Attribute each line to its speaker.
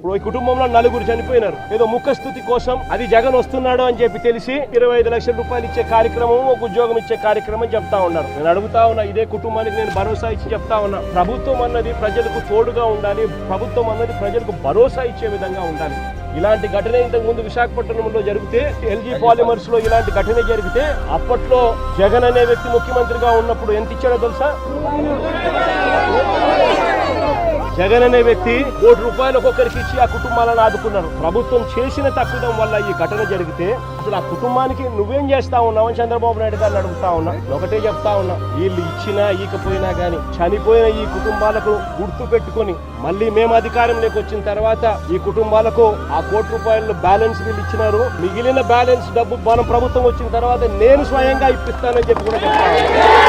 Speaker 1: ఇప్పుడు ఈ కుటుంబంలో 4 చనిపోయినారు. ఏదో ముఖస్థుతి కోసం అది జగన్ వస్తున్నాడు అని చెప్పి తెలిసి 25 లక్షల రూపాయలు ఇచ్చే కార్యక్రమం, ఒక ఉద్యోగం ఇచ్చే కార్యక్రమం చెప్తా ఉన్నారు. నేను అడుగుతా ఉన్నా, ఇదే కుటుంబానికి నేను భరోసా ఇచ్చి చెప్తా ఉన్నా, ప్రభుత్వం అన్నది ప్రజలకు తోడుగా ఉండాలి, ప్రభుత్వం అన్నది ప్రజలకు భరోసా ఇచ్చే విధంగా ఉండాలి. ఇలాంటి ఘటన ఇంతకు ముందు విశాఖపట్నంలో జరిగితే, ఎల్జీ పాలిమర్స్ లో ఇలాంటి ఘటన జరిగితే అప్పట్లో జగన్ అనే వ్యక్తి ముఖ్యమంత్రిగా ఉన్నప్పుడు ఎంత ఇచ్చాడో తెలుసా? జగన్ అనే వ్యక్తి ₹1 ఒక్కొక్కరికి ఇచ్చి ఆ కుటుంబాలను ఆదుకున్నారు. ప్రభుత్వం చేసిన తప్పిదం వల్ల ఈ ఘటన జరిగితే అసలు ఆ కుటుంబానికి నువ్వేం చేస్తా ఉన్నావు అని చంద్రబాబు నాయుడు గారిని అడుగుతా ఉన్నా. ఒకటే చెప్తా ఉన్నా, వీళ్ళు ఇచ్చినా ఈకపోయినా గానీ చనిపోయిన ఈ కుటుంబాలకు గుర్తు పెట్టుకొని మళ్ళీ మేము అధికారంలోకి వచ్చిన తర్వాత ఈ కుటుంబాలకు ఆ ₹1 బ్యాలెన్స్ వీళ్ళు ఇచ్చినారు, మిగిలిన బ్యాలెన్స్ డబ్బు మనం ప్రభుత్వం వచ్చిన తర్వాత నేను స్వయంగా ఇప్పిస్తానని చెప్పి కూడా చెప్తా ఉన్నా.